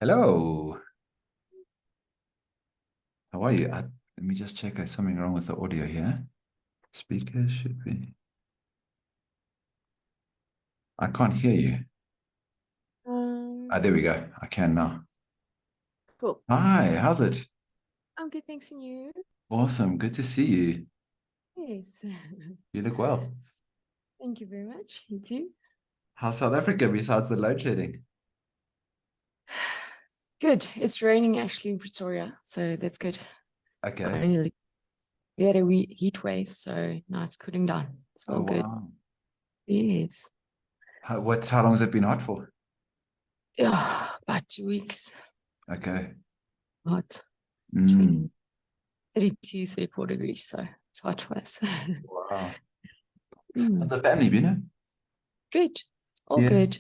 Hello. How are you? Let me just check. There's something wrong with the audio here. Speaker should be. I can't hear you. There we Yes. go. I can now. Cool. Hi, how's it? I'm good, thanks, and you? Awesome. Good to see you. Yes. You look well. Thank you very much. You too. How's South Africa besides the load shedding? Good. It's raining actually in Pretoria, so that's good. Okay. Finally, we had a heat wave, so now it's cooling down. It's all Oh, good. wow. Yes. How long has it been hot for? Yeah, about 2 weeks. Okay. Hot. Mm, 32, 34 degrees, so it's hot for us. wow. How's Mm, the family been? good. All Yeah. good.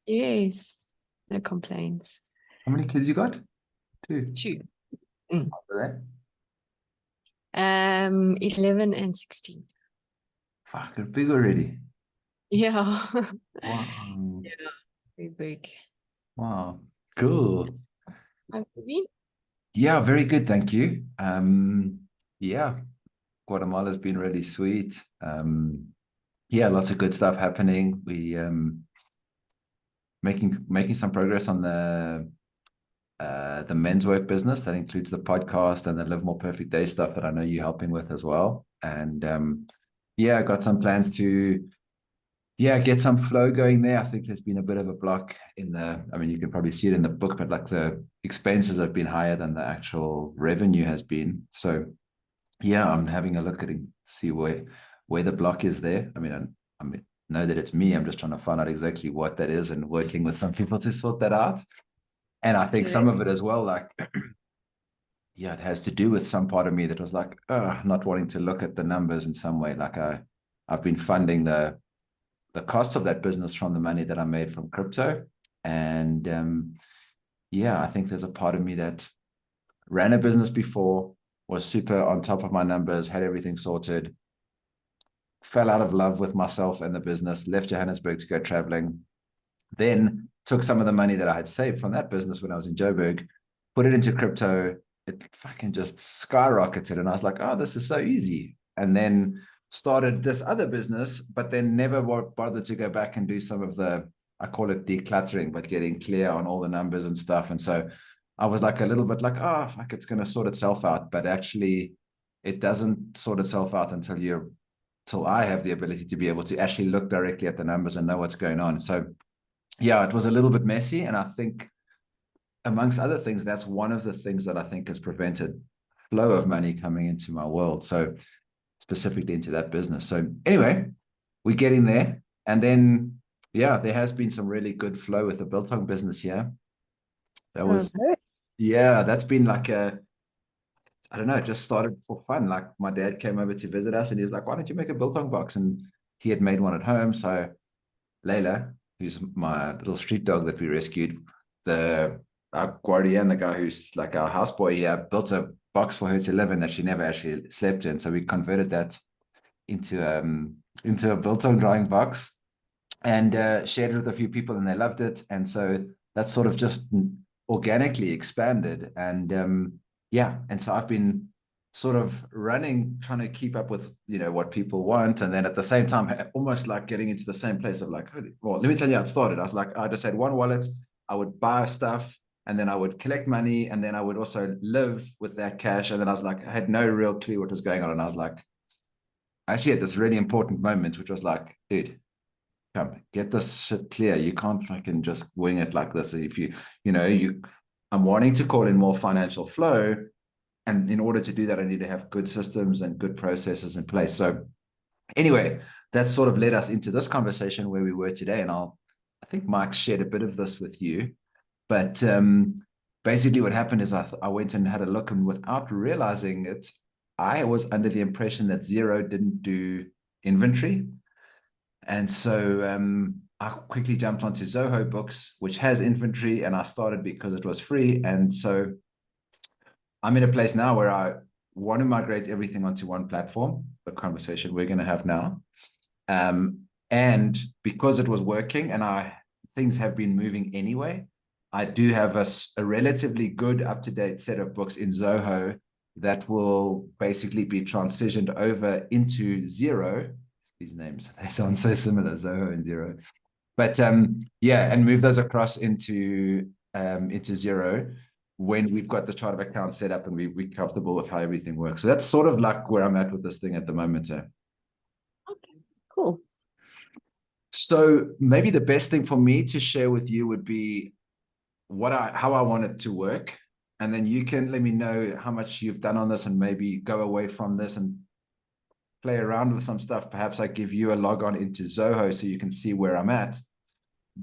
Yes. No complaints. How many kids you got? Two. Two. Mm. Are they? 11 and 16. Fuck, they're big already. Yeah. Wow. Yeah, very big. Wow. Cool. Have you been? Yeah, very good, thank you. Yeah, Guatemala's been really sweet. Yeah, lots of good stuff happening. We making some progress on the men's work business. That includes the podcast and the Live More Perfect Day stuff that I know you're helping with as well. And yeah, I got some plans to get some flow going there. I think there's been a bit of a block in I mean, you can probably see it in the book, but like the expenses have been higher than the actual revenue has been. So yeah, I'm having a look at it, see where the block is there. I know that it's me. I'm just trying to find out exactly what that is and working with some people to sort that out. And I think Okay. some of it as well, like yeah, it has to do with some part of me that was like, not wanting to look at the numbers in some way. Like I've been funding the cost of that business from the money that I made from crypto. And yeah, I think there's a part of me that ran a business before, was super on top of my numbers, had everything sorted, fell out of love with myself and the business, left Johannesburg to go traveling, then took some of the money that I had saved from that business when I was in Joburg, put it into crypto. It fucking just skyrocketed. And I was like, oh, this is so easy. And then started this other business, but then never bothered to go back and do some of I call it decluttering, but getting clear on all the numbers and stuff. And so I was like a little bit like, oh, fuck, it's going to sort itself out. But actually, it doesn't sort itself out till I have the ability to be able to actually look directly at the numbers and know what's going on. So yeah, it was a little bit messy. And I think, amongst other things, that's one of the things that I think has prevented flow of money coming into my world. So, specifically into that business. So, anyway, we're getting there. And then, yeah, there has been some really good flow with the Biltong business here. That So was, good. yeah, that's been like I don't know, it just started for fun. Like my dad came over to visit us and he was like, why don't you make a Biltong box? And he had made one at home. So, Layla, who's my little street dog that we rescued, the our guardian, the guy who's like our houseboy here, built a box for her to live in that she never actually slept in. So we converted that into a built-on drying box and shared it with a few people, and they loved it. And so that's sort of just organically expanded. And yeah, and so I've been sort of running, trying to keep up with what people want, and then at the same time, almost like getting into the same place of like, well, let me tell you how it started. I was like, I just had one wallet. I would buy stuff. And then I would collect money, and then I would also live with that cash. And then I was like, I had no real clue what was going on. And I was like, I actually had this really important moment, which was like, dude, come get this shit clear. You can't fucking just wing it like this. If I'm wanting to call in more financial flow. And in order to do that, I need to have good systems and good processes in place. So anyway, that sort of led us into this conversation where we were today. And I think Mike shared a bit of this with you. But basically, what happened is I went and had a look, and without realizing it, I was under the impression that Zero didn't do inventory. And so I quickly jumped onto Zoho Books, which has inventory, and I started because it was free. And so I'm in a place now where I want to migrate everything onto one platform, the conversation we're going to have now. And because it was working and things have been moving anyway, I do have a relatively good up-to-date set of books in Zoho that will basically be transitioned over into Xero. These names, they sound so similar, Zoho and Xero. But yeah, and move those across into Xero when we've got the chart of accounts set up and we're comfortable with how everything works. So that's sort of like where I'm at with this thing at the moment. Okay, cool. So maybe the best thing for me to share with you would be how I want it to work. And then you can let me know how much you've done on this and maybe go away from this and play around with some stuff. Perhaps I give you a log on into Zoho so you can see where I'm at,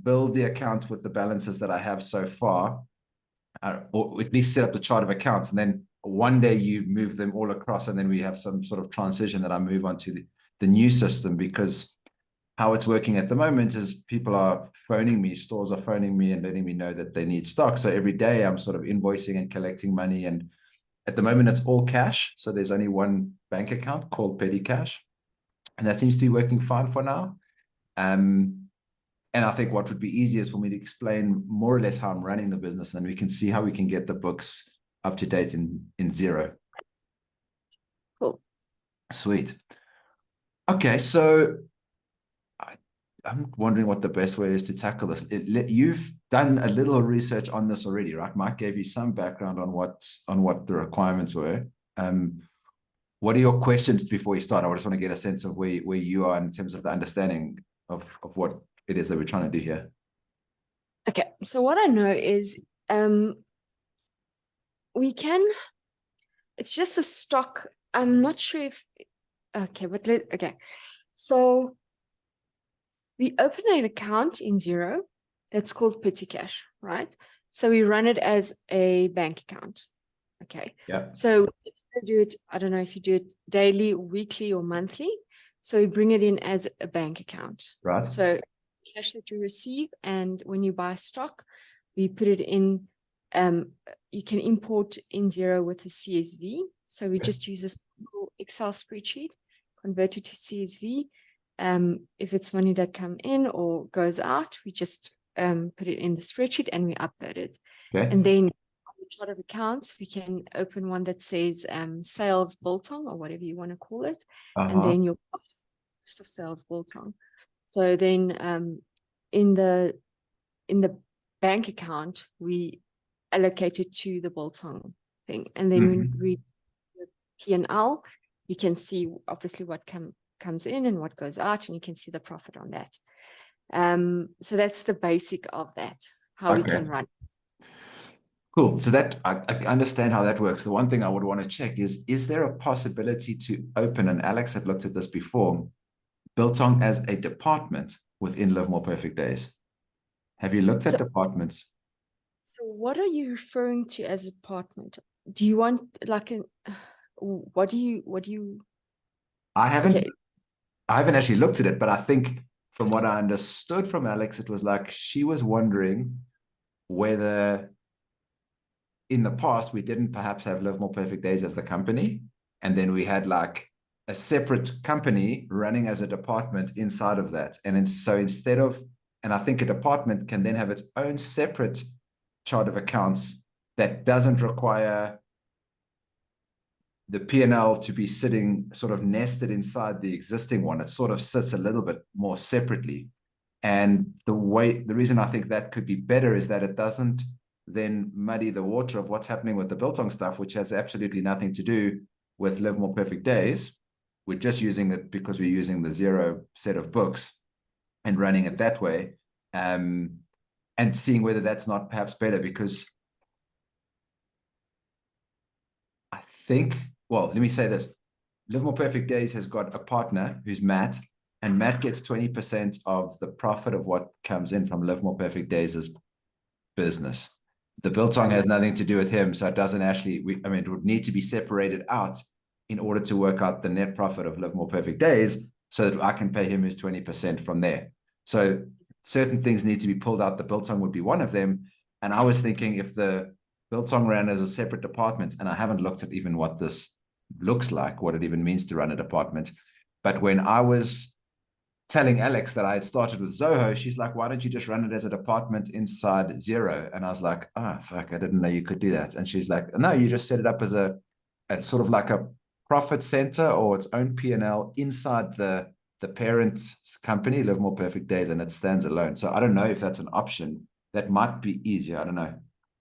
build the accounts with the balances that I have so far, or at least set up the chart of accounts. And then one day you move them all across and then we have some sort of transition that I move on to the new system, because how it's working at the moment is people are phoning me, stores are phoning me and letting me know that they need stock. So every day I'm sort of invoicing and collecting money. And at the moment it's all cash. So there's only one bank account called Petty Cash. And that seems to be working fine for now. And I think what would be easier is for me to explain more or less how I'm running the business, and then we can see how we can get the books up to date in Xero. Cool. Sweet. Okay, so I'm wondering what the best way is to tackle this. You've done a little research on this already, right? Mike gave you some background on what the requirements were. What are your questions before you start? I just want to get a sense of where you are in terms of the understanding of what it is that we're trying to do here. Okay, so what I know is it's just a stock. I'm not sure if, okay. So we open an account in Xero that's called Petty Cash, right? So we run it as a bank account. Okay. Yeah. So we do it, I don't know if you do it daily, weekly, or monthly. So we bring it in as a bank account. Right. So cash that you receive, and when you buy stock, we put it in. You can import in Xero with a CSV. So we just use a simple Excel spreadsheet, convert it to CSV. If it's money that come in or goes out, we just put it in the spreadsheet and we upload it. Okay. And then on the chart of accounts, we can open one that says sales Biltong or whatever you want to call it. And then your cost of sales Biltong. So then in the bank account, we allocate it to the Biltong thing. And then when we P&L, you can see obviously what comes in and what goes out, and you can see the profit on that. So that's the basic of that, how we can run. Cool. So that I understand how that works. The one thing I would want to check is there a possibility to open, and Alex had looked at this before, Biltong as a department within Live More Perfect Days? Have you looked at departments? So what are you referring to as a department? Do you want like what do you I haven't actually looked at it, but I think from what I understood from Alex, it was like she was wondering whether in the past we didn't perhaps have Live More Perfect Days as the company, and then we had like a separate company running as a department inside of that. And then so instead of, and I think a department can then have its own separate chart of accounts that doesn't require the P&L to be sitting sort of nested inside the existing one. It sort of sits a little bit more separately. And the reason I think that could be better is that it doesn't then muddy the water of what's happening with the Biltong stuff, which has absolutely nothing to do with Live More Perfect Days. We're just using it because we're using the Xero set of books and running it that way, and seeing whether that's not perhaps better, because I think, well, let me say this. Live More Perfect Days has got a partner who's Matt, and Matt gets 20% of the profit of what comes in from Live More Perfect Days' business. The Biltong has nothing to do with him, so it doesn't actually, it would need to be separated out in order to work out the net profit of Live More Perfect Days so that I can pay him his 20% from there. So certain things need to be pulled out. The Biltong would be one of them. And I was thinking if the Biltong ran as a separate department, and I haven't looked at even what this looks like, what it even means to run a department. But when I was telling Alex that I had started with Zoho, she's like, why don't you just run it as a department inside Xero? And I was like, ah, oh, fuck, I didn't know you could do that. And she's like, no, you just set it up as a sort of like a profit center or its own P&L inside the parent company, Live More Perfect Days, and it stands alone. So I don't know if that's an option. That might be easier. I don't know.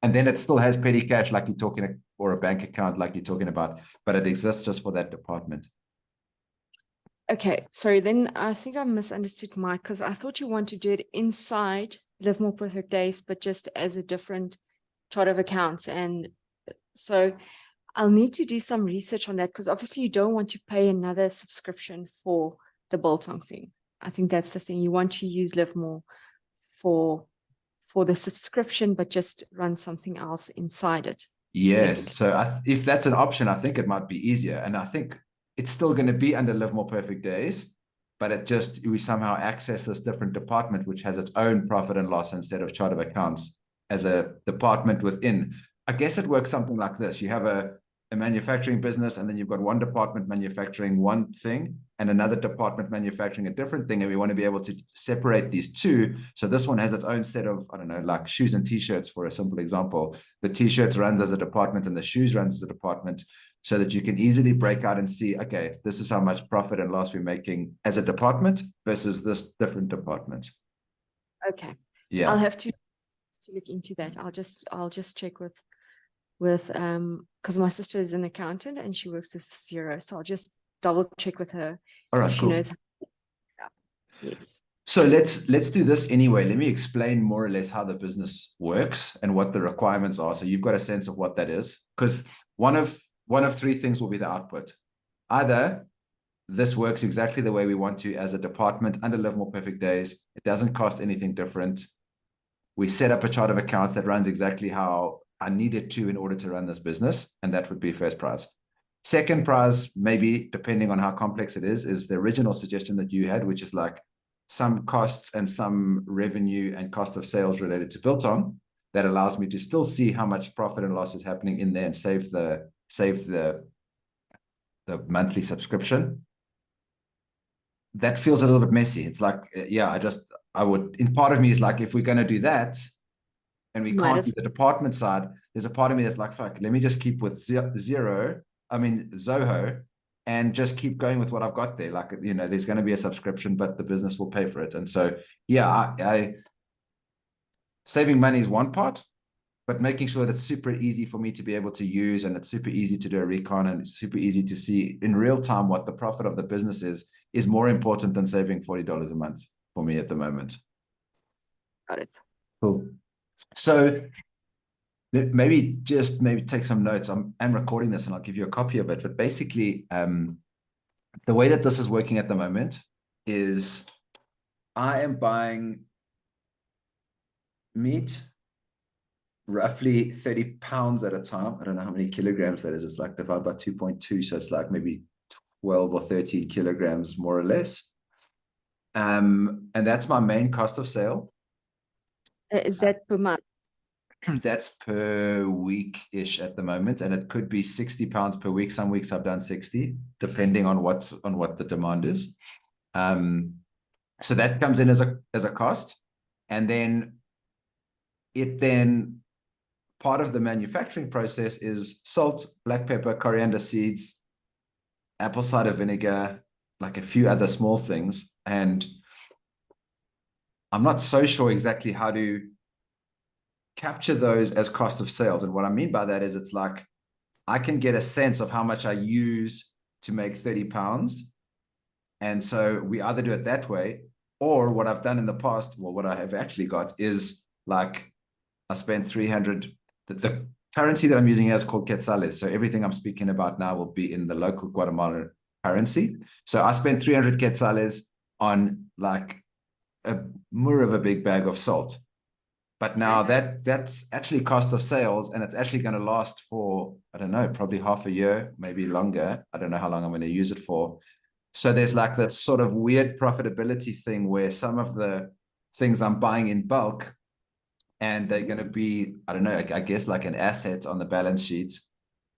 And then it still has petty cash like you're talking, or a bank account like you're talking about, but it exists just for that department. Okay, sorry, then I think I misunderstood Mike, because I thought you want to do it inside Live More Perfect Days, but just as a different chart of accounts. And so I'll need to do some research on that, because obviously you don't want to pay another subscription for the Biltong thing. I think that's the thing. You want to use Live More for the subscription, but just run something else inside it. Yes. Basically. So if that's an option, I think it might be easier. And I think it's still going to be under Live More Perfect Days, but we somehow access this different department, which has its own profit and loss instead of chart of accounts as a department within. I guess it works something like this. You have a manufacturing business, and then you've got one department manufacturing one thing and another department manufacturing a different thing. And we want to be able to separate these two. So this one has its own set of, I don't know, like shoes and t-shirts, for a simple example. The t-shirts runs as a department and the shoes runs as a department, so that you can easily break out and see, okay, this is how much profit and loss we're making as a department versus this different department. Okay. Yeah. I'll have to look into that. I'll just check with because my sister is an accountant and she works with Xero, so I'll just double check with her. All right, she cool. knows how. Yes. So let's do this anyway. Let me explain more or less how the business works and what the requirements are, so you've got a sense of what that is. Because one of three things will be the output. Either this works exactly the way we want to as a department under Live More Perfect Days. It doesn't cost anything different. We set up a chart of accounts that runs exactly how I need it to in order to run this business, and that would be first prize. Second prize, maybe depending on how complex it is the original suggestion that you had, which is like some costs and some revenue and cost of sales related to Biltong that allows me to still see how much profit and loss is happening in there and save the monthly subscription. That feels a little bit messy. It's like, yeah, I would, in part of me is like, if we're going to do that and we can't do the department side, there's a part of me that's like, fuck, let me just keep with Zoho, and just keep going with what I've got there. Like, you know, there's going to be a subscription, but the business will pay for it. And so, yeah, saving money is one part, but making sure that it's super easy for me to be able to use, and it's super easy to do a recon, and it's super easy to see in real time what the profit of the business is more important than saving $40 a month for me at the moment. Got it. Cool. So maybe take some notes. I'm recording this and I'll give you a copy of it. But basically, the way that this is working at the moment is I am buying meat roughly 30 pounds at a time. I don't know how many kilograms that is. It's like divided by 2.2. So it's like maybe 12 or 13 kilograms, more or less. And that's my main cost of sale. Is that per month? That's per week-ish at the moment, and it could be 60 pounds per week. Some weeks I've done 60, depending on what the demand is. So that comes in as a cost, and then part of the manufacturing process is salt, black pepper, coriander seeds, apple cider vinegar, like a few other small things. And I'm not so sure exactly how to capture those as cost of sales. And what I mean by that is, it's like I can get a sense of how much I use to make 30 pounds. And so we either do it that way, or what I've done in the past, well, what I have actually got is like I spent 300. The currency that I'm using here is called quetzales. So everything I'm speaking about now will be in the local Guatemalan currency. So I spent 300 quetzales on like more of a big bag of salt. But now that's actually cost of sales, and it's actually going to last for, I don't know, probably half a year, maybe longer. I don't know how long I'm going to use it for. So there's like that sort of weird profitability thing where some of the things I'm buying in bulk, and they're going to be, I don't know, I guess like an asset on the balance sheet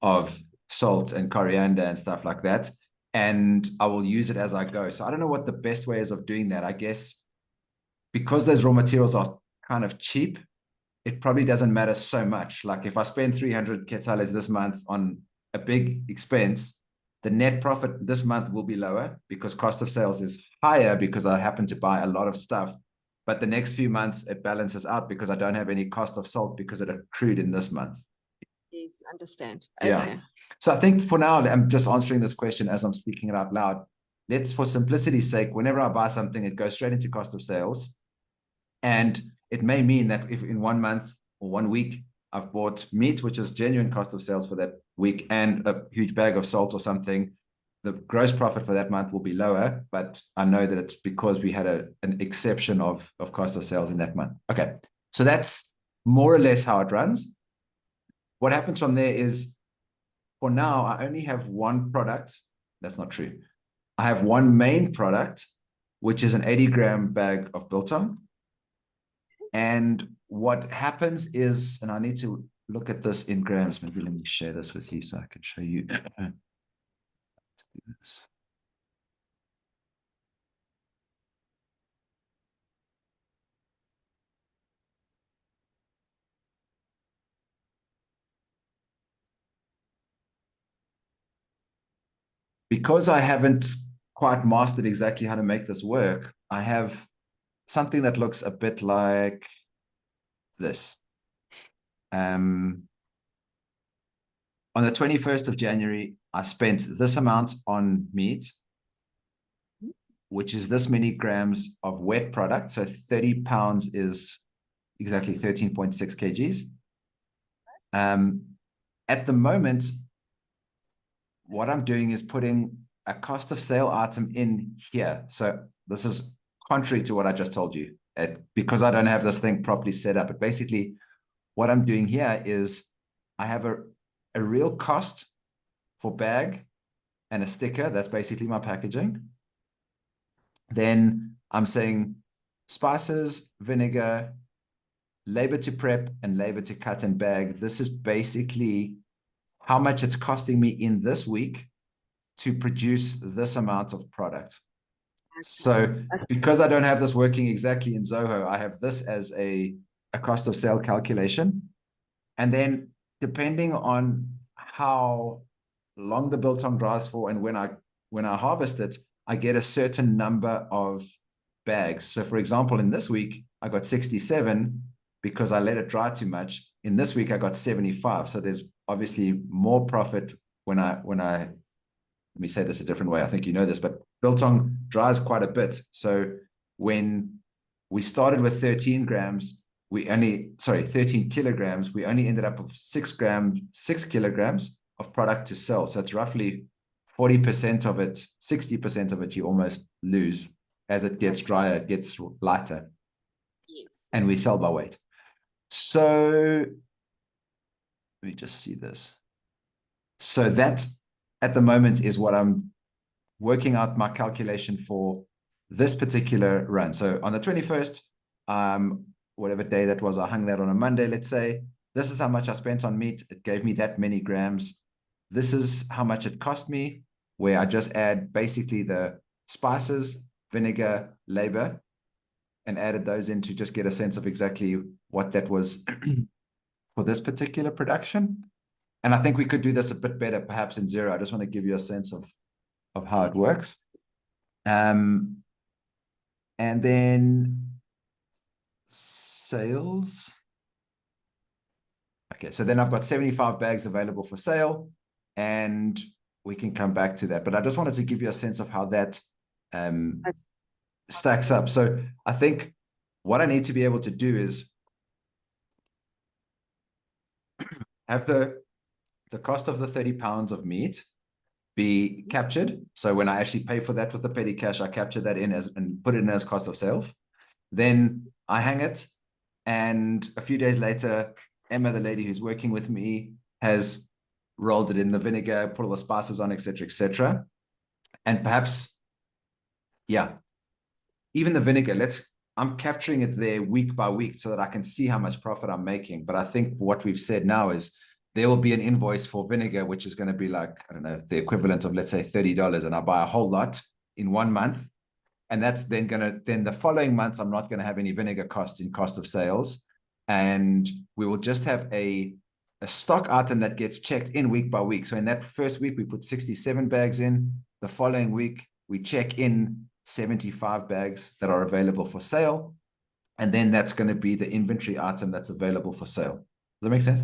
of salt and coriander and stuff like that. and I will use it as I go. So I don't know what the best way is of doing that. I guess because those raw materials are kind of cheap, it probably doesn't matter so much. Like if I spend 300 quetzales this month on a big expense, the net profit this month will be lower because cost of sales is higher because I happen to buy a lot of stuff. But the next few months, it balances out because I don't have any cost of salt because it accrued in this month. Yes, understand. Yeah. Okay. So I think for now, I'm just answering this question as I'm speaking it out loud. Let's, for simplicity's sake, whenever I buy something, it goes straight into cost of sales. And it may mean that if in 1 month or 1 week, I've bought meat, which is genuine cost of sales for that week, and a huge bag of salt or something, the gross profit for that month will be lower, but I know that it's because we had an exception of cost of sales in that month. Okay, so that's more or less how it runs. What happens from there is, for now, I only have one product. That's not true. I have one main product, which is an 80-gram bag of Biltong. And what happens is, and I need to look at this in grams. Maybe let me share this with you so I can show you. Because I haven't quite mastered exactly how to make this work, I have something that looks a bit like this. On the 21st of January, I spent this amount on meat, which is this many grams of wet product. So 30 pounds is exactly 13.6 kgs. At the moment, what I'm doing is putting a cost of sale item in here. So this is contrary to what I just told you. Because I don't have this thing properly set up. But basically, what I'm doing here is I have a real cost for bag and a sticker. That's basically my packaging. Then I'm saying spices, vinegar, labor to prep, and labor to cut and bag. This is basically how much it's costing me in this week to produce this amount of product. So because I don't have this working exactly in Zoho, I have this as a cost of sale calculation. And then depending on how long the biltong dries for and when I harvest it, I get a certain number of bags. So for example, in this week, I got 67 because I let it dry too much. In this week, I got 75. So there's obviously more profit when I let me say this a different way. I think you know this, but biltong dries quite a bit. So when we started with 13 kilograms, we only ended up with 6 kilograms of product to sell. So it's roughly 40% of it, 60% of it you almost lose. As it gets drier, it gets lighter. Yes. And we sell by weight. So let me just see this. So that at the moment is what I'm working out my calculation for this particular run. So on the 21st, whatever day that was, I hung that on a Monday, let's say. This is how much I spent on meat. It gave me that many grams. This is how much it cost me, where I just add basically the spices, vinegar, labor, and added those in to just get a sense of exactly what that was for this particular production. And I think we could do this a bit better, perhaps in Zero. I just want to give you a sense of how it works. And then sales. Okay, so then I've got 75 bags available for sale, and we can come back to that. But I just wanted to give you a sense of how that stacks up. So I think what I need to be able to do is have the cost of the 30 pounds of meat be captured. So when I actually pay for that with the petty cash, I capture that in as and put it in as cost of sales. Then I hang it, and a few days later, Emma, the lady who's working with me, has rolled it in the vinegar, put all the spices on, etc., etc. And perhaps, yeah, even the vinegar, I'm capturing it there week by week so that I can see how much profit I'm making. But I think what we've said now is there will be an invoice for vinegar, which is going to be like, I don't know, the equivalent of, let's say, $30. And I buy a whole lot in 1 month. And that's then then the following months, I'm not going to have any vinegar costs in cost of sales. And we will just have a stock item that gets checked in week by week. So in that first week, we put 67 bags in. The following week, we check in 75 bags that are available for sale. And then that's going to be the inventory item that's available for sale. Does that make sense?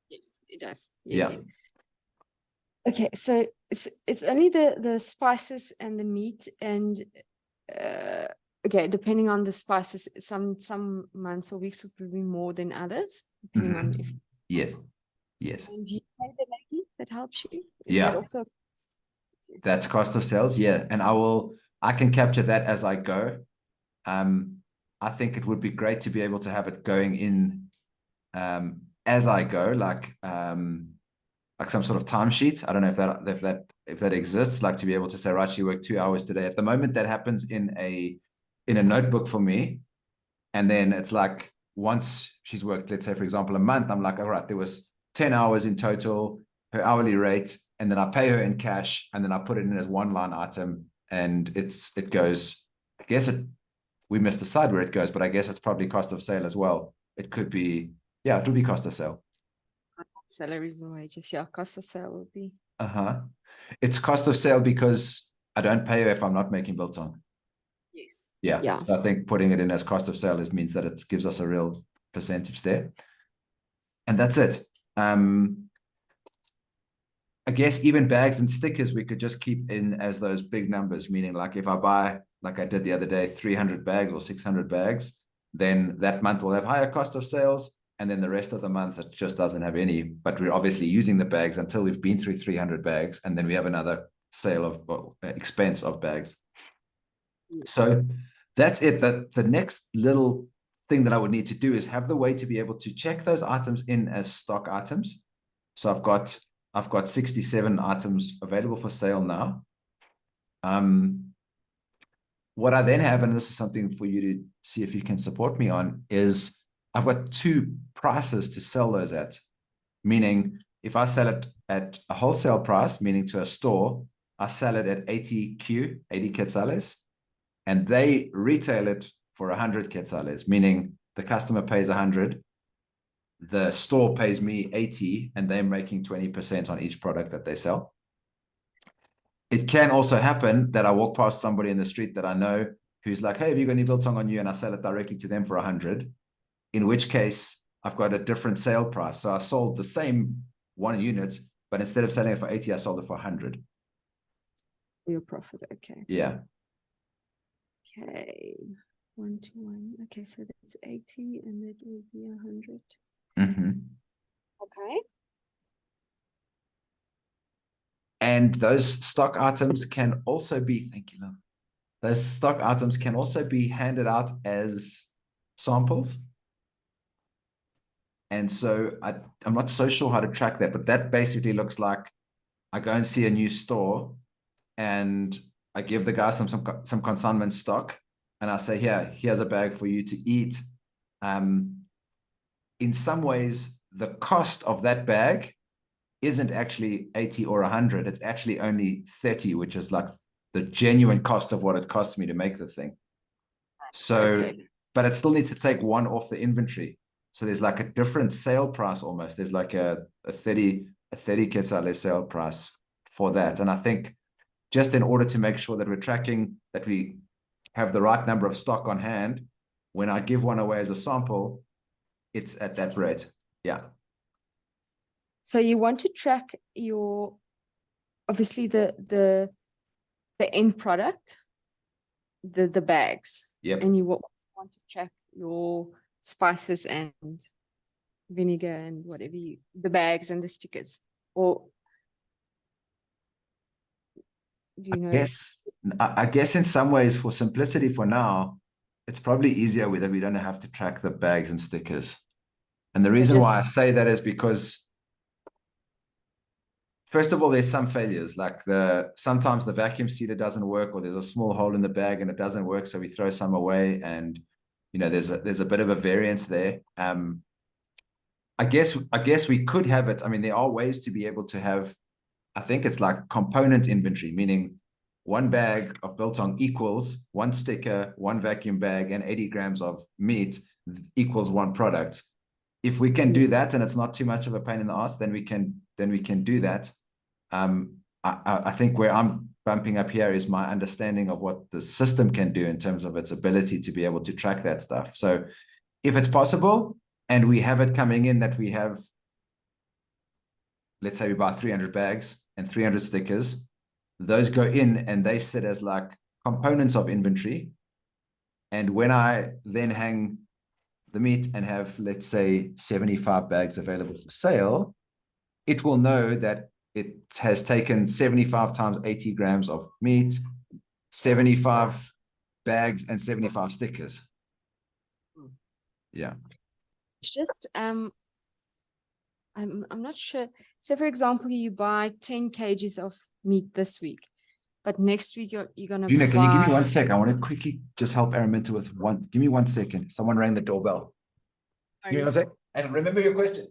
Yes, it does. Yes. Yeah. Okay, so it's only the spices and the meat and okay, depending on the spices, some months or weeks will be more than others, depending on if. Yes. Yes. And do you pay the lady that helps you? Is Yeah. that also? That's cost of sales. Yeah. And I can capture that as I go. I think it would be great to be able to have it going in as I go, like some sort of timesheet. I don't know if that exists, like to be able to say, right, you work 2 hours today. At the moment, that happens in a notebook for me. And then it's like once she's worked, let's say, for example, a month, I'm like, all right, there was 10 hours in total, her hourly rate, and then I pay her in cash, and then I put it in as one line item, and it goes, I guess we must decide where it goes, but I guess it's probably cost of sale as well. It could be, yeah, it would be cost of sale. Salaries and wages, yeah, cost of sale would be. It's cost of sale because I don't pay her if I'm not making biltong. Yes. Yeah. So I think putting it in as cost of sale means that it gives us a real percentage there. And that's it. I guess even bags and stickers, we could just keep in as those big numbers, meaning like if I buy, like I did the other day, 300 bags or 600 bags, then that month will have higher cost of sales. And then the rest of the months, it just doesn't have any. But we're obviously using the bags until we've been through 300 bags. And then we have another sale of expense of bags. Yes. So that's it. The next little thing that I would need to do is have the way to be able to check those items in as stock items. So I've got 67 items available for sale now. What I then have, and this is something for you to see if you can support me on, is I've got 2 prices to sell those at. Meaning, if I sell it at a wholesale price, meaning to a store, I sell it at 80 quetzales, and they retail it for 100 quetzales, meaning the customer pays 100, the store pays me 80, and they're making 20% on each product that they sell. It can also happen that I walk past somebody in the street that I know who's like, hey, have you got any biltong on you? And I sell it directly to them for 100, in which case I've got a different sale price. So I sold the same 1 unit, but instead of selling it for 80, I sold it for 100. Your profit, okay. Yeah. Okay, 1 to 1. Okay, so that's 80, and that will be 100. Okay. And those stock items can also be, thank you, love. Those stock items can also be handed out as samples. And so I'm not so sure how to track that, but that basically looks like I go and see a new store and I give the guy some consignment stock, and I say, here's a bag for you to eat. In some ways, the cost of that bag isn't actually 80 or 100. It's actually only 30, which is like the genuine cost of what it costs me to make the thing. So, but it still needs to take 1 off the inventory. So there's like a different sale price almost. There's like a 30 quetzales sale price for that. And I think just in order to make sure that we're tracking, that we have the right number of stock on hand, when I give one away as a sample, it's at that rate. Yeah. So you want to track your, obviously the end product, the bags. Yep. And you want to track your spices and vinegar and whatever the bags and the stickers, or do you know? I guess in some ways, for simplicity for now, it's probably easier that we don't have to track the bags and stickers. And the reason why I say that is because, first of all, there's some failures, like sometimes the vacuum sealer doesn't work, or there's a small hole in the bag and it doesn't work, so we throw some away, and there's a bit of a variance there. I guess we could have it. I mean, there are ways to be able to have, I think it's like component inventory, meaning one bag of biltong equals one sticker, one vacuum bag, and 80 grams of meat equals one product. If we can do that and it's not too much of a pain in the ass, then we can do that. I think where I'm bumping up here is my understanding of what the system can do in terms of its ability to be able to track that stuff. So if it's possible and we have it coming in that we have, let's say we buy 300 bags and 300 stickers, those go in and they sit as like components of inventory. And when I then hang the meat and have, let's say, 75 bags available for sale, it will know that it has taken 75 times 80 grams of meat, 75 bags, and 75 stickers. Yeah. It's just I'm not sure. Say for example, you buy 10 kgs of meat this week, but next week you're gonna Luna, buy. can you give me 1 sec? I want to quickly just help Araminta with one. Give me 1 second. Someone rang the doorbell. Give me 1 sec. And remember your question.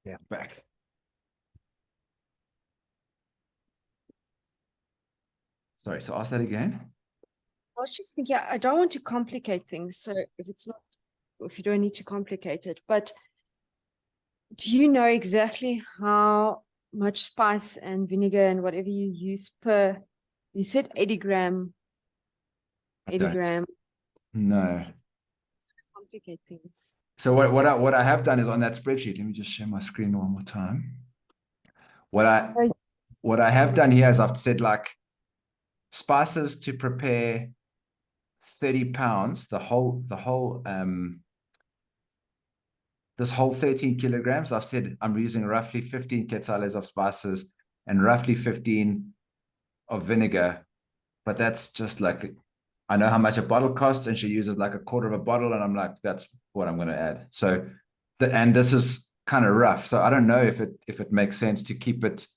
Yeah, back. Sorry, so ask that again. I was just thinking, I don't want to complicate things. So if you don't need to complicate it, but do you know exactly how much spice and vinegar and whatever you use per, you said 80 gram, 80 gram, No. complicate things. So what I have done is on that spreadsheet, let me just share my screen one more time. What I have done here is I've said like spices to prepare 30 pounds, this whole 13 kilograms. I've said I'm using roughly 15 quetzales of spices and roughly 15 of vinegar, but that's just like, I know how much a bottle costs and she uses like a quarter of a bottle and I'm like, that's what I'm going to add. So and this is kind of rough. So I don't know if it makes sense to keep it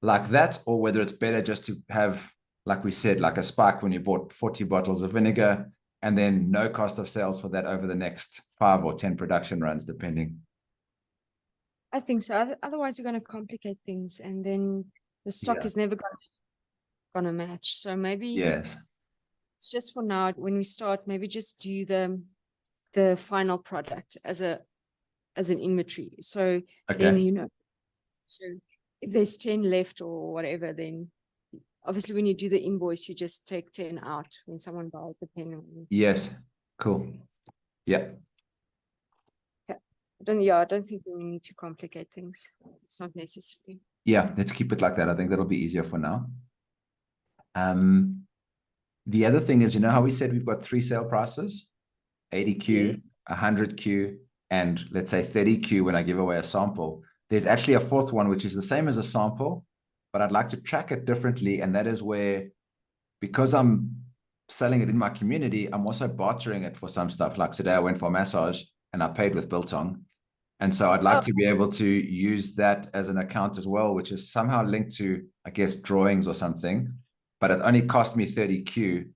like that or whether it's better just to have, like we said, like a spike when you bought 40 bottles of vinegar and then no cost of sales for that over the next 5 or 10 production runs, depending. I think so. Otherwise, you're going to complicate things, and then the stock is never going to match. So maybe Yes. it's just for now. When we start, maybe just do the final product as an inventory. So then so if there's 10 left or whatever, then obviously when you do the invoice, you just take 10 out when someone buys the pen. Yes. Cool. Yeah. I don't think we need to complicate things. It's not necessary. Yeah, let's keep it like that. I think that'll be easier for now. The other thing is, you know how we said we've got 3 sale prices, 80Q, 100Q, and let's say 30Q when I give away a sample. There's actually a 4th one, which is the same as a sample, but I'd like to track it differently. And that is where, because I'm selling it in my community, I'm also bartering it for some stuff. Like today I went for a massage and I paid with Biltong. And so I'd like to be able to use that as an account as well, which is somehow linked to, I guess, drawings or something. But it only cost me 30Q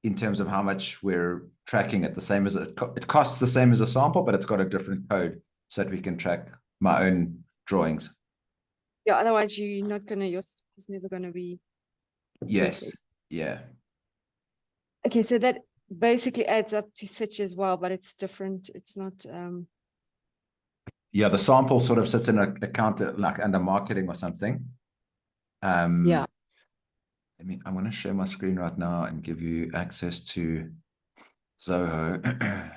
in terms of how much we're tracking it. The same as it costs the same as a sample, but it's got a different code so that we can track my own drawings. Yeah, otherwise you're not gonna, your stuff is never gonna be Yes. perfect. Yeah. Okay, so that basically adds up to 30 as well, but it's different. It's not Yeah, the sample sort of sits in an account like under marketing or something. Yeah. I'm going to share my screen right now and give you access to Zoho.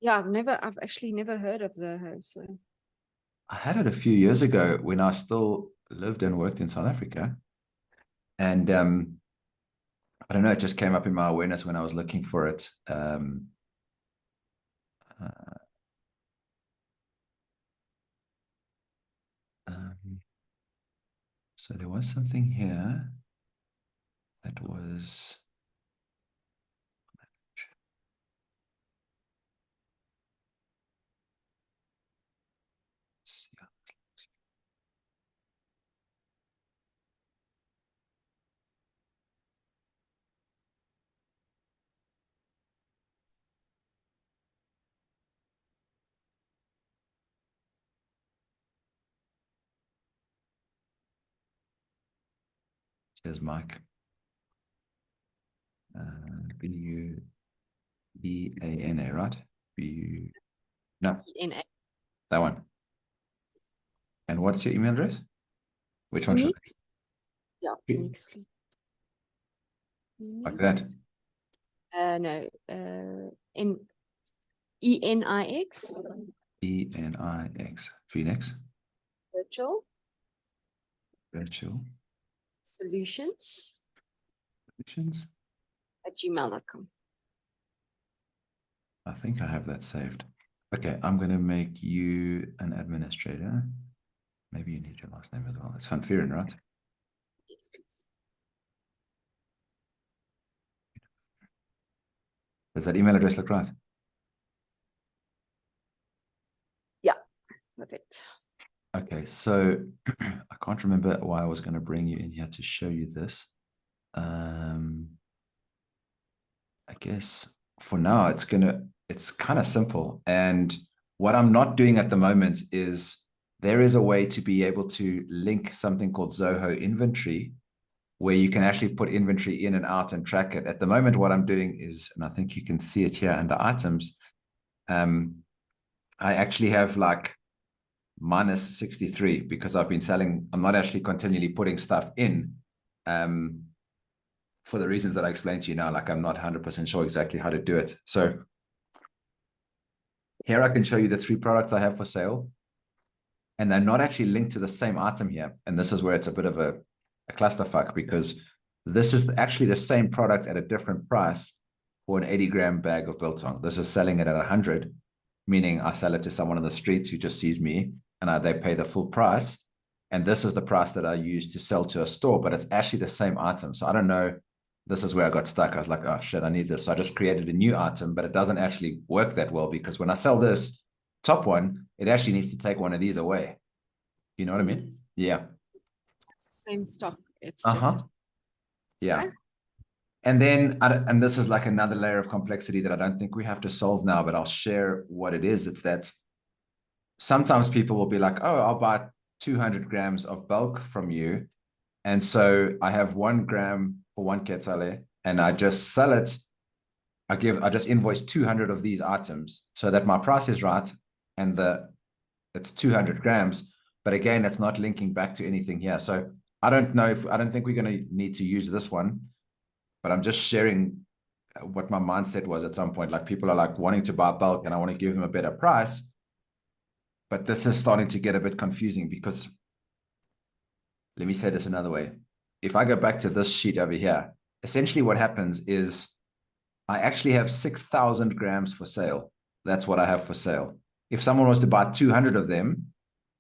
Yeah, I've actually never heard of Zoho. So I had it a few years ago when I still lived and worked in South Africa. And I don't know, it just came up in my awareness when I was looking for it. Uh, so there was something here that was. Here's Mike. Buena, right? No, NA. that one. And what's your email address? Which one should Phoenix? Yeah, Phoenix, please. like that? No, ENIX. ENIX. Phoenix. Virtual Solutions solutions. @gmail.com. I think I have that saved. Okay, I'm going to make you an administrator. Maybe you need your last name as well. It's Van Vuren, right? Yes, please. Does that email address look right? Yeah, perfect. Okay, so I can't remember why I was going to bring you in here to show you this. I guess for now it's kind of simple. And what I'm not doing at the moment is there is a way to be able to link something called Zoho inventory, where you can actually put inventory in and out and track it. At the moment, what I'm doing is, and I think you can see it here under items, I actually have like minus 63 because I've been selling. I'm not actually continually putting stuff in. For the reasons that I explained to you now, like I'm not 100% sure exactly how to do it. So here I can show you the 3 products I have for sale, and they're not actually linked to the same item here. And this is where it's a bit of a clusterfuck, because this is actually the same product at a different price for an 80-gram bag of Biltong. This is selling it at 100, meaning I sell it to someone on the street who just sees me and they pay the full price. And this is the price that I use to sell to a store, but it's actually the same item. So I don't know. This is where I got stuck. I was like, oh shit, I need this. So I just created a new item, but it doesn't actually work that well, because when I sell this top one, it actually needs to take one of these away. You know what I mean? Yeah. It's the same stock. It's just. Yeah. Okay. And then, and this is like another layer of complexity that I don't think we have to solve now, but I'll share what it is. It's that sometimes people will be like, oh, I'll buy 200 grams of bulk from you. And so I have 1 gram for 1 quetzale, and I just sell it. I just invoice 200 of these items so that my price is right, and it's 200 grams. But again, it's not linking back to anything here. So I don't think we're going to need to use this one, but I'm just sharing what my mindset was at some point. Like, people are like wanting to buy bulk and I want to give them a better price. But this is starting to get a bit confusing, because let me say this another way. If I go back to this sheet over here, essentially what happens is I actually have 6,000 grams for sale. That's what I have for sale. If someone was to buy 200 of them,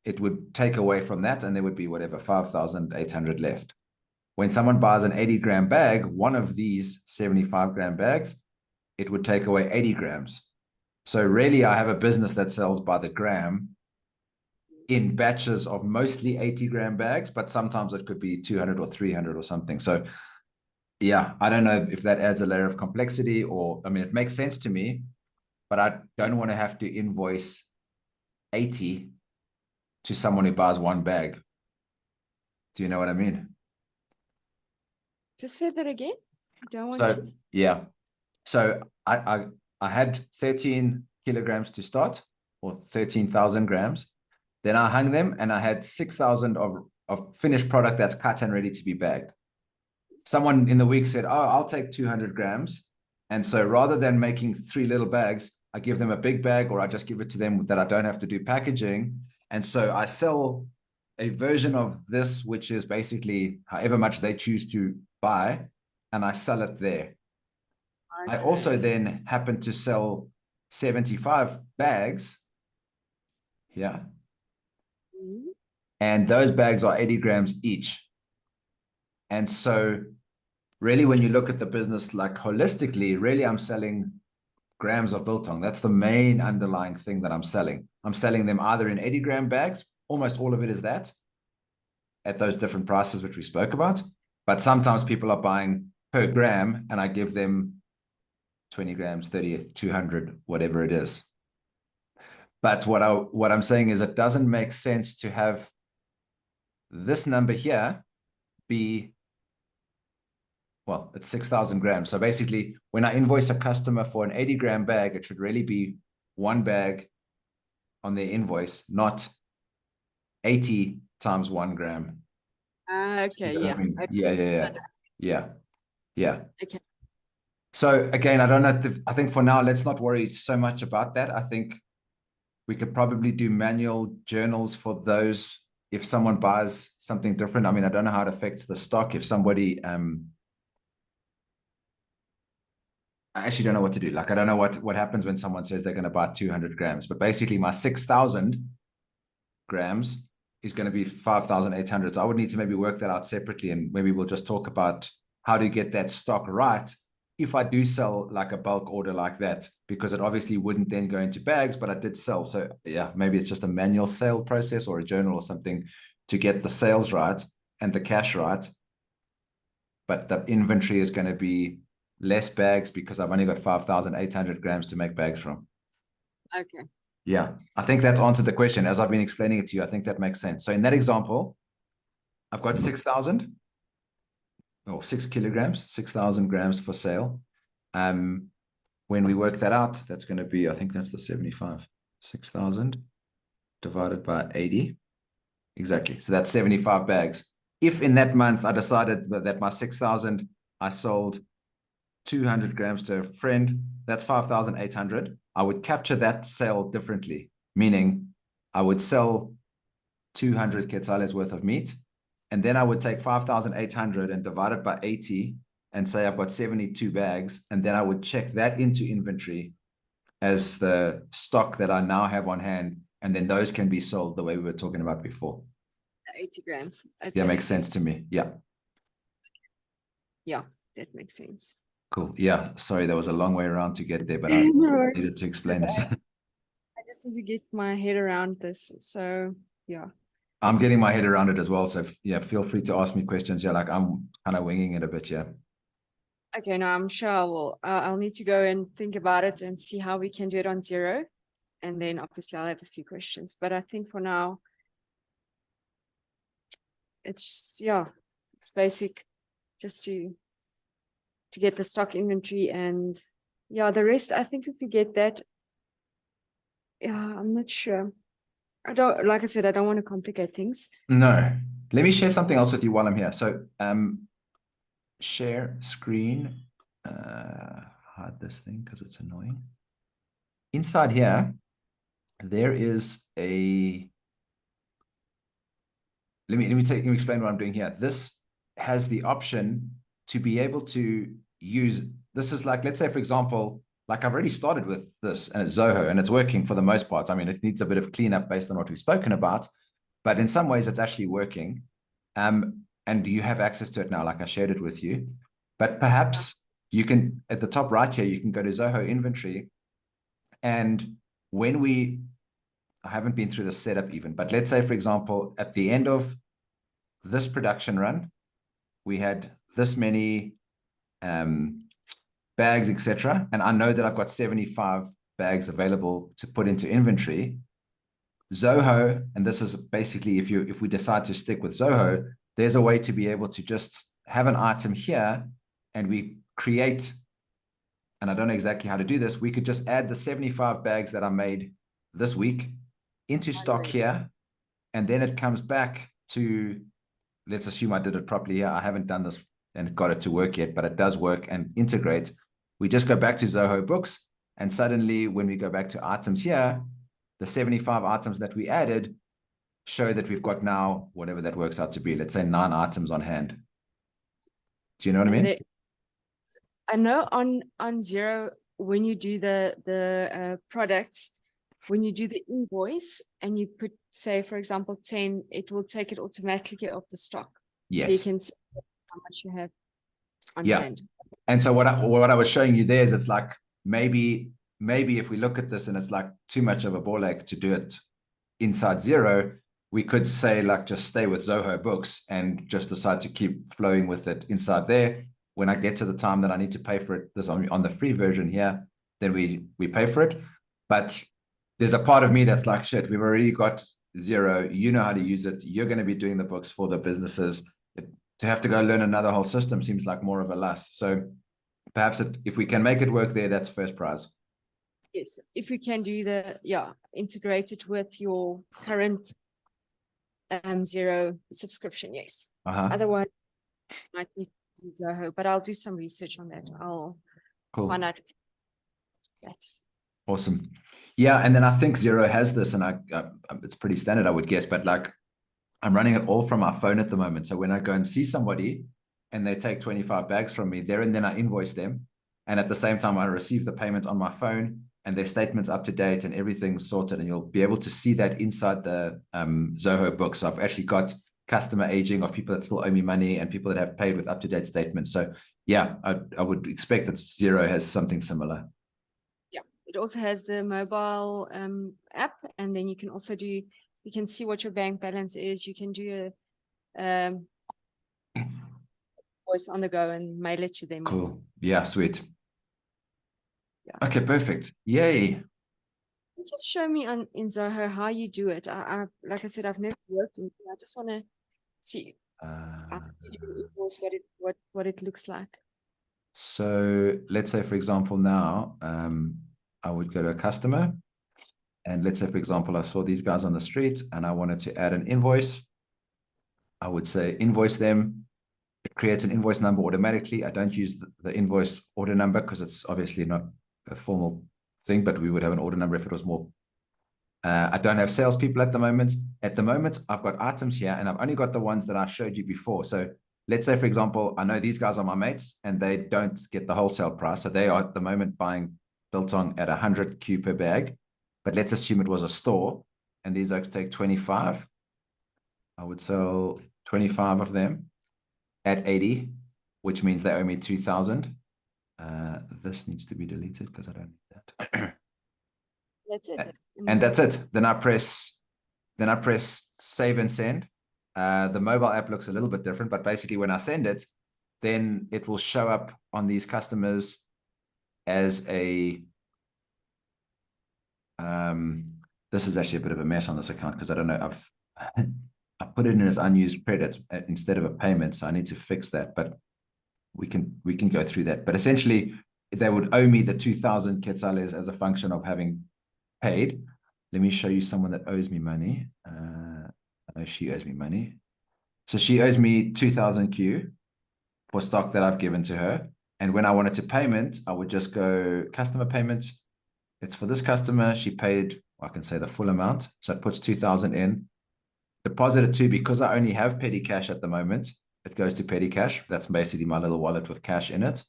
it would take away from that, and there would be whatever, 5,800 left. When someone buys an 80-gram bag, one of these 75-gram bags, it would take away 80 grams. So really, I have a business that sells by the gram in batches of mostly 80-gram bags, but sometimes it could be 200 or 300 or something. So yeah, I don't know if that adds a layer of complexity, or, I mean, it makes sense to me, but I don't want to have to invoice 80 to someone who buys 1 bag. Do you know what I mean? Just say that again. I don't want to. Yeah. So I had 13 kilograms to start. or 13,000 grams. Then I hung them and I had 6,000 of finished product that's cut and ready to be bagged. Someone in the week said, oh, I'll take 200 grams. And so rather than making 3 little bags, I give them a big bag, or I just give it to them that I don't have to do packaging. And so I sell a version of this, which is basically however much they choose to buy, and I sell it there. I also then happen to sell 75 bags. Yeah. And those bags are 80 grams each. And so really, when you look at the business like holistically, really I'm selling grams of biltong. That's the main underlying thing that I'm selling. I'm selling them either in 80-gram bags, almost all of it is that, at those different prices which we spoke about. But sometimes people are buying per gram, and I give them 20 grams, 30, 200, whatever it is. But what I'm saying is it doesn't make sense to have this number here be, well, it's 6,000 grams. So basically, when I invoice a customer for an 80-gram bag, it should really be one bag on their invoice, not 80 times 1 gram. Okay, yeah. Yeah. Okay. So again, I don't know. I think for now, let's not worry so much about that. I think we could probably do manual journals for those if someone buys something different. I mean, I don't know how it affects the stock. If somebody, I actually don't know what to do. Like, I don't know what happens when someone says they're going to buy 200 grams, but basically my 6,000 grams is going to be 5,800. So I would need to maybe work that out separately, and maybe we'll just talk about how to get that stock right if I do sell like a bulk order like that, because it obviously wouldn't then go into bags, but I did sell. So yeah, maybe it's just a manual sale process or a journal or something to get the sales right and the cash right. But the inventory is going to be less bags because I've only got 5,800 grams to make bags from. Okay. Yeah, I think that's answered the question as I've been explaining it to you. I think that makes sense. So in that example, I've got 6,000 or 6 kilograms, 6,000 grams for sale. When we work that out, that's going to be, I think that's the 75, 6,000 divided by 80. Exactly. So that's 75 bags. If in that month I decided that my 6,000, I sold 200 grams to a friend, that's 5,800. I would capture that sale differently, meaning I would sell 200 quetzales worth of meat, and then I would take 5,800 and divide it by 80 and say I've got 72 bags, and then I would check that into inventory as the stock that I now have on hand, and then those can be sold the way we were talking about before. 80 grams. Okay. Yeah, makes sense to me. Yeah. Yeah, that makes sense. Cool. Yeah, sorry, there was a long way around to get there, but I needed to explain it. I just need to get my head around this. So yeah. I'm getting my head around it as well. So yeah, feel free to ask me questions. Yeah, like I'm kind of winging it a bit. Yeah. Okay, no, I'm sure I will. I'll need to go and think about it and see how we can do it on zero. And then obviously I'll have a few questions. But I think for now, it's just, yeah, it's basic just to get the stock inventory, and yeah, the rest, I think if we get that, yeah, I'm not sure. I don't, like I said, I don't want to complicate things. No, let me share something else with you while I'm here. So share screen, hide this thing because it's annoying. Inside here, there is a, let me explain what I'm doing here. This has the option to be able to use, this is like, let's say for example, like I've already started with this and it's Zoho and it's working for the most part. I mean, it needs a bit of cleanup based on what we've spoken about, but in some ways it's actually working. And you have access to it now, like I shared it with you. But perhaps you can, at the top right here, you can go to Zoho inventory. And when I haven't been through the setup even, but let's say, for example, at the end of this production run, we had this many bags, etc. And I know that I've got 75 bags available to put into inventory. Zoho, and this is basically if we decide to stick with Zoho, there's a way to be able to just have an item here and we create, and I don't know exactly how to do this, we could just add the 75 bags that I made this week into stock here, and then it comes back to, let's assume I did it properly here. I haven't done this and got it to work yet, but it does work and integrate. We just go back to Zoho Books, and suddenly when we go back to items here, the 75 items that we added show that we've got now, whatever that works out to be, let's say 9 items on hand. Do you know what I mean? I know on Xero, when you do the product, when you do the invoice and you put, say, for example, 10, it will take it automatically off the stock. Yes. So you can see how much you have on hand. And so what I was showing you there is, it's like, maybe if we look at this and it's like too much of a ball ache to do it inside Xero, we could say, like, just stay with Zoho Books and just decide to keep flowing with it inside there. When I get to the time that I need to pay for it, this on the free version here, then we pay for it. But there's a part of me that's like, shit, we've already got Xero. You know how to use it. You're going to be doing the books for the businesses. To have to go learn another whole system seems like more of a lust. So perhaps if we can make it work there, that's first prize. Yes, if we can do integrate it with your current Xero subscription, yes. Otherwise, I might need to use Zoho, but I'll do some research on that. I'll find out that. Awesome. Yeah, and then I think Xero has this, and it's pretty standard, I would guess, but like, I'm running it all from my phone at the moment. So when I go and see somebody and they take 25 bags from me, there and then I invoice them. And at the same time, I receive the payment on my phone, and their statement's up to date and everything's sorted. And you'll be able to see that inside the Zoho book. So I've actually got customer aging of people that still owe me money and people that have paid with up-to-date statements. So yeah, I would expect that Xero has something similar. Yeah, it also has the mobile app, and then you can also you can see what your bank balance is. You can do a voice on the go and mail it to them. Cool. Yeah, sweet. Yeah. Okay, perfect. Yay. Just show me in Zoho how you do it. I like I said, I've never worked in. I just want to see how you do the invoice, what it looks like. So let's say, for example, now I would go to a customer, and let's say, for example, I saw these guys on the street and I wanted to add an invoice. I would say invoice them. It creates an invoice number automatically. I don't use the invoice order number because it's obviously not a formal thing, but we would have an order number if it was more. I don't have salespeople at the moment. At the moment, I've got items here, and I've only got the ones that I showed you before. So let's say, for example, I know these guys are my mates and they don't get the wholesale price. So they are at the moment buying Biltong at 100 Q per bag. But let's assume it was a store and these oaks take 25. I would sell 25 of them at 80, which means they owe me 2,000. This needs to be deleted because I don't need that. That's it. And that's it. Then I press save and send. The mobile app looks a little bit different, but basically when I send it, then it will show up on these customers as a this is actually a bit of a mess on this account because I don't know, I put it in as unused credits instead of a payment, so I need to fix that, but we can go through that. But essentially, they would owe me the 2,000 quetzales as a function of having paid. Let me show you someone that owes me money. I know she owes me money. So she owes me 2,000 Q for stock that I've given to her. And when I wanted to payment, I would just go customer payment. It's for this customer. She paid, I can say the full amount. So it puts 2,000 in. Deposit it to, because I only have petty cash at the moment, it goes to petty cash. That's basically my little wallet with cash in it.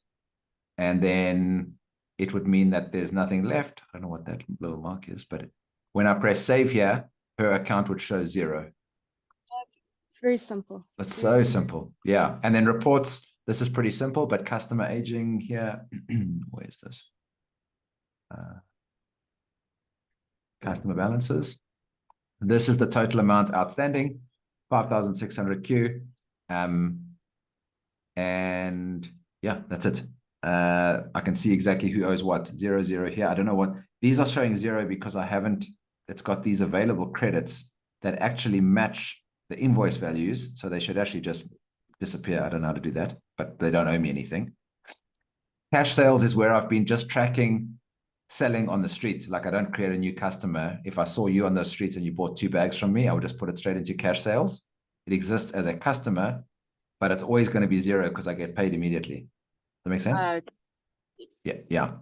And then it would mean that there's nothing left. I don't know what that little mark is, but when I press save here, her account would show 0. It's very simple. It's so simple. Yeah. And then reports, this is pretty simple, but customer aging here, where's this? Customer balances. This is the total amount outstanding, 5,600 Q. And yeah, that's it. I can see exactly who owes what. 0, 0 here. I don't know what. These are showing 0 because I haven't, it's got these available credits that actually match the invoice values. So they should actually just disappear. I don't know how to do that, but they don't owe me anything. Cash sales is where I've been just tracking selling on the street. Like I don't create a new customer. If I saw you on the street and you bought 2 bags from me, I would just put it straight into cash sales. It exists as a customer, but it's always going to be zero because I get paid immediately. Does that make sense? Yes. Yeah.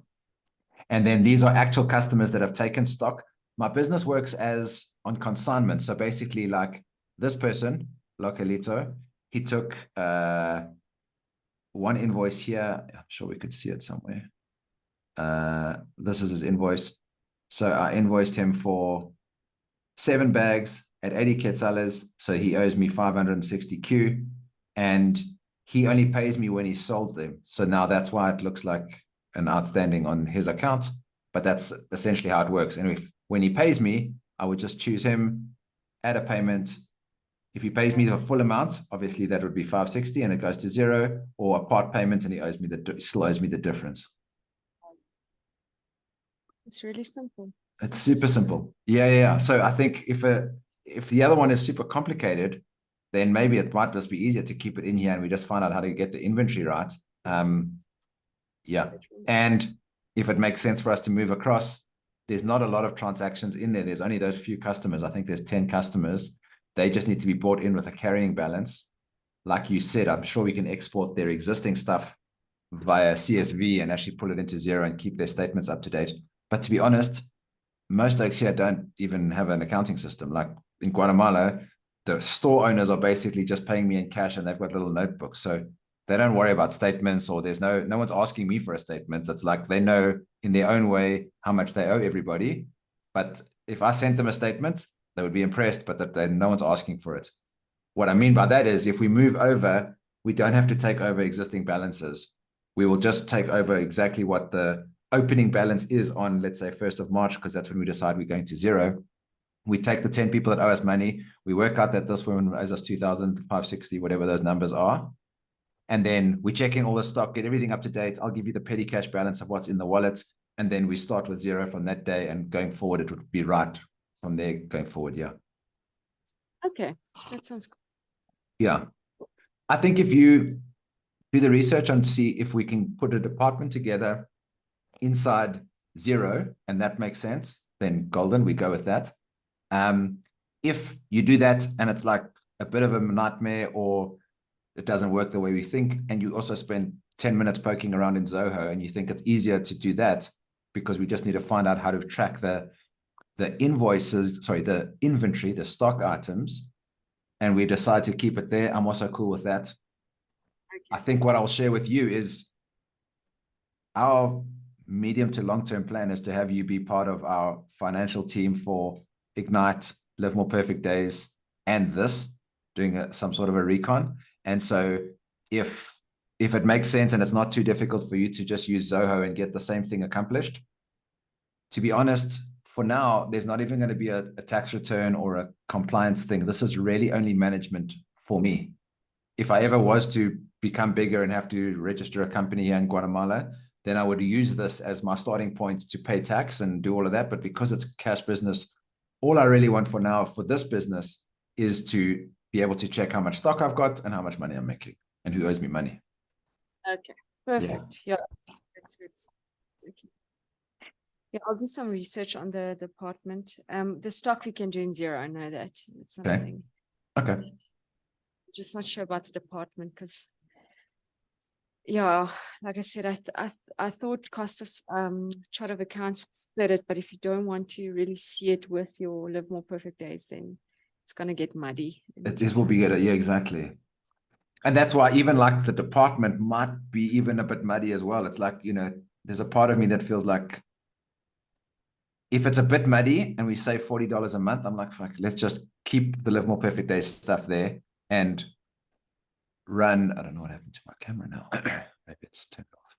And then these are actual customers that have taken stock. My business works as on consignment. So basically, like this person, Localito, he took one invoice here. I'm sure we could see it somewhere. This is his invoice. So I invoiced him for 7 bags at 80 quetzales. So he owes me 560 Q, and he only pays me when he sold them. So now that's why it looks like an outstanding on his account, but that's essentially how it works. And when he pays me, I would just choose him, add a payment. If he pays me the full amount, obviously that would be 560 and it goes to 0, or a part payment and he still owes me the difference. It's really simple. It's super simple. Yeah. So I think if the other one is super complicated, then maybe it might just be easier to keep it in here and we just find out how to get the inventory right. Yeah. And if it makes sense for us to move across, there's not a lot of transactions in there. There's only those few customers. I think there's 10 customers. They just need to be bought in with a carrying balance. Like you said, I'm sure we can export their existing stuff via CSV and actually pull it into 0 and keep their statements up to date. But to be honest, most folks here don't even have an accounting system. Like in Guatemala, the store owners are basically just paying me in cash and they've got little notebooks. So they don't worry about statements, or there's no one's asking me for a statement. It's like they know in their own way how much they owe everybody. But if I sent them a statement, they would be impressed, but that no one's asking for it. What I mean by that is if we move over, we don't have to take over existing balances. We will just take over exactly what the opening balance is on, let's say, 1st of March, because that's when we decide we're going to 0. We take the 10 people that owe us money. We work out that this woman owes us 2,560, whatever those numbers are. And then we check in all the stock, get everything up to date. I'll give you the petty cash balance of what's in the wallet. And then we start with 0 from that day. And going forward, it would be right from there going forward. Yeah. Okay. That sounds good. Yeah. I think if you do the research and see if we can put a department together inside 0, and that makes sense, then golden, we go with that. If you do that and it's like a bit of a nightmare, or it doesn't work the way we think, and you also spend 10 minutes poking around in Zoho and you think it's easier to do that because we just need to find out how to track the invoices, sorry, the inventory, the stock items, and we decide to keep it there, I'm also cool with that. Okay. I think what I'll share with you is our medium to long-term plan is to have you be part of our financial team for Ignite, Live More Perfect Days, and this, doing some sort of a recon. And so if it makes sense and it's not too difficult for you to just use Zoho and get the same thing accomplished, to be honest, for now, there's not even going to be a tax return or a compliance thing. This is really only management for me. If I ever was to become bigger and have to register a company here in Guatemala, then I would use this as my starting point to pay tax and do all of that. But because it's cash business, all I really want for now for this business is to be able to check how much stock I've got and how much money I'm making and who owes me money. Okay, perfect. Yeah, that's good. Okay. Yeah, I'll do some research on the department. The stock we can do in 0. I know that. It's something. Okay. Just not sure about the department because, yeah, like I said, I thought cost of chart of accounts would split it, but if you don't want to really see it with your Live More Perfect Days, then it's gonna get muddy. This will be good. Yeah, exactly. And that's why even like the department might be even a bit muddy as well. It's like, you know, there's a part of me that feels like if it's a bit muddy and we save $40 a month, I'm like, fuck, let's just keep the Live More Perfect Days stuff there and run. I don't know what happened to my camera now. Maybe it's turned off.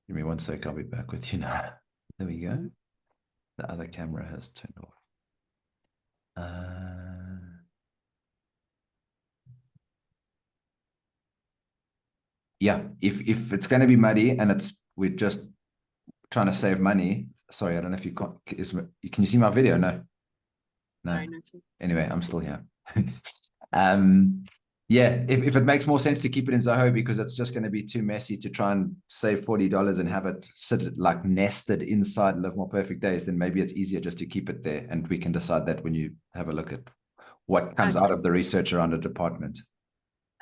Give me one sec. I'll be back with you now. There we go. The other camera has turned off. Yeah, if it's going to be muddy and we're just trying to save money. Sorry, I don't know if you can you see my video? No. Anyway, I'm still here. Yeah, if it makes more sense to keep it in Zoho because it's just going to be too messy to try and save $40 and have it sit like nested inside Live More Perfect Days, then maybe it's easier just to keep it there, and we can decide that when you have a look at what comes Okay. out of the research around a department.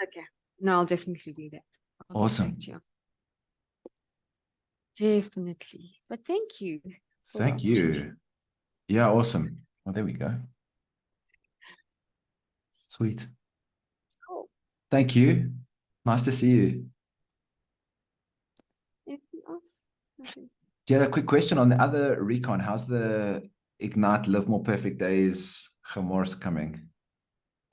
Okay. No, I'll definitely do that. I'll get Awesome. back to you. Definitely. But thank you for the Thank opportunity. you. Yeah, awesome. Well, there we go. Sweet. Cool. Thank you. Nice to see you. Anything else? Nothing. Do you have a quick question on the other recon? How's the Ignite Live More Perfect Days Gemors coming?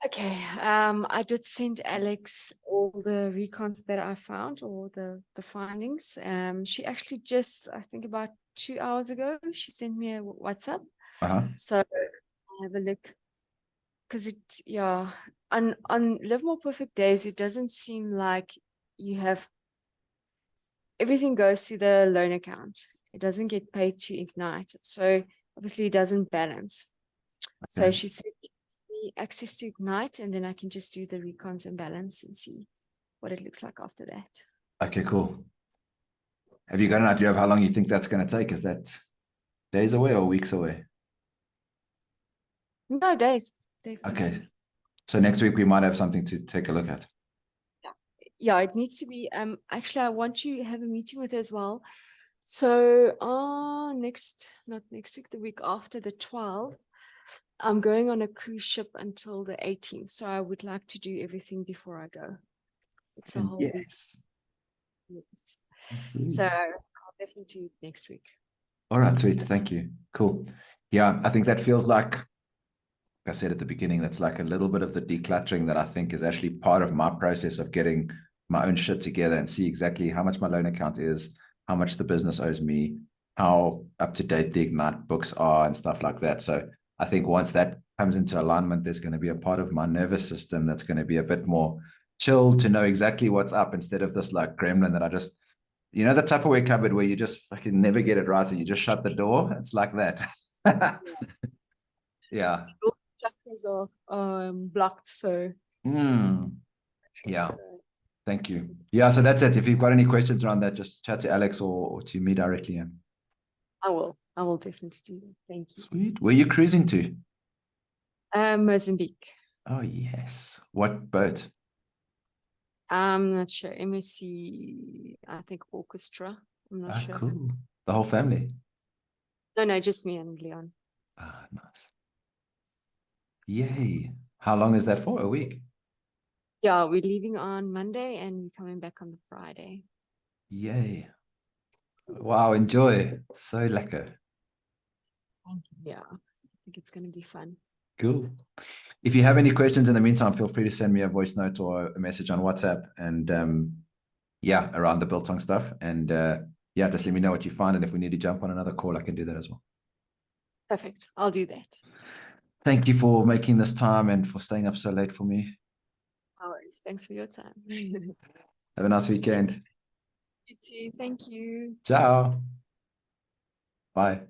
Okay. I did send Alex all the recons that I found, or the findings. She actually just, I think about 2 hours ago, she sent me a WhatsApp. Uh-huh. So I'll have a look. Because yeah, on Live More Perfect Days, it doesn't seem like you have everything goes to the loan account. It doesn't get paid to Ignite. So obviously it doesn't balance. So Okay. she said give me access to Ignite, and then I can just do the recons and balance and see what it looks like after that. Okay, cool. Have you got an idea of how long you think that's going to take? Is that days away or weeks away? No, days, Okay. definitely. So next week we might have something to take a look at. Yeah. Yeah, it needs to be actually I want to have a meeting with her as well. So not next week, the week after, the 12th, I'm going on a cruise ship until the 18th. So I would like to do everything before I go. It's a whole week. Yes. Yes. So Sweet. I'll definitely do it next week. All right, sweet. Thank you. Cool. Yeah, I think that feels like I said at the beginning, that's like a little bit of the decluttering that I think is actually part of my process of getting my own shit together and see exactly how much my loan account is, how much the business owes me, how up to date the Ignite books are, and stuff like that. So I think once that comes into alignment, there's going to be a part of my nervous system that's going to be a bit more chill to know exactly what's up instead of this like gremlin that I just, you know, the Tupperware cupboard where you just fucking never get it right and you just shut the door. It's like that. Yeah. Your chakras are blocked, so Mm. Yeah. so Thank you. Yeah, so that's it. If you've got any questions around that, just chat to Alex or to me directly. Yeah. I will. I will definitely do that. Thank you. Sweet. Where are you cruising to? Mozambique. Oh, yes. What boat? I'm not sure. MSC, I think orchestra. I'm not Oh, sure. cool. The whole family. No, no, just me and Leon. Ah, nice. Yay. How long is that for? A week? Yeah, we're leaving on Monday and we're coming back on the Friday. Yay. Wow, enjoy. So lekker. Thank you. Yeah, I think it's going to be fun. Cool. If you have any questions in the meantime, feel free to send me a voice note or a message on WhatsApp and yeah, around the Biltong stuff. And yeah, just let me know what you find. And if we need to jump on another call, I can do that as well. Perfect. I'll do that. Thank you for making this time and for staying up so late for me. No worries. Thanks for your time. You Have a nice weekend. too. Thank you. Ciao. Bye.